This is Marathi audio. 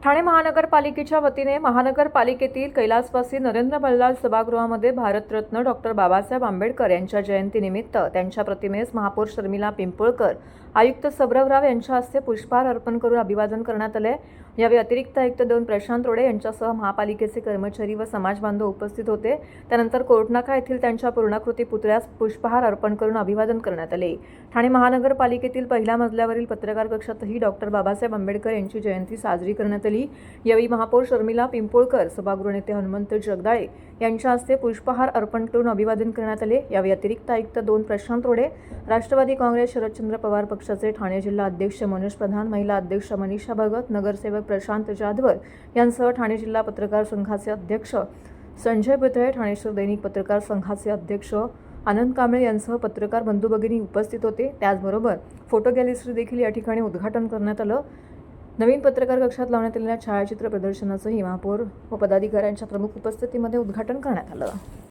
ठाणे महानगरपालिकेच्या वतीने महानगरपालिकेतील कैलासवासी नरेंद्र मल्हार सभागृहामध्ये भारतरत्न डॉक्टर बाबासाहेब आंबेडकर यांच्या जयंतीनिमित्त त्यांच्या प्रतिमेस महापौर शर्मिला पिंपळकर, आयुक्त सबरवराव यांच्या हस्ते पुष्पहार अर्पण करून अभिवादन करण्यात आले। यावेळी अतिरिक्त आयुक्त 2 प्रशांत रोडे यांच्यासह महापालिकेचे कर्मचारी व समाजबांधव उपस्थित होते। त्यानंतर कोर्टनाका येथील त्यांच्या पूर्णाकृती पुतळ्यास पुष्पहार अर्पण करून अभिवादन करण्यात आले। ठाणे महानगरपालिकेतील पहिल्या मजल्यावरील पत्रकार कक्षातही डॉक्टर बाबासाहेब आंबेडकर यांची जयंती साजरी करण्यात आली। यावेळी महापौर शर्मिला पिंपळकर, सभागृह नेते हनुमंत जगदाळे यांच्या हस्ते पुष्पहार अर्पण करून अभिवादन करण्यात आले। यावेळी अतिरिक्त आयुक्त 2 प्रशांत रोडे, राष्ट्रवादी काँग्रेस शरदचंद्र पवार पक्षाचे ठाणे जिल्हा अध्यक्ष मनोज प्रधान, महिला अध्यक्ष मनीषा भगत, नगरसेवक प्रशांत जाधवर यांसह ठाणे जिल्हा पत्रकार संघाचे अध्यक्ष संजय पितळे, ठाणे शहर दैनिक पत्रकार संघाचे अध्यक्ष आनंद कांबळे यांसह पत्रकार बंधू भगिनी उपस्थित होते। त्याचबरोबर फोटो गॅलरी देखील या ठिकाणी उद्घाटन करण्यात आलं। नवीन पत्रकार कक्षात लावण्यात आलेल्या छायाचित्र प्रदर्शनाचंही महापौर व पदाधिकाऱ्यांच्या प्रमुख उपस्थितीमध्ये उद्घाटन करण्यात आलं।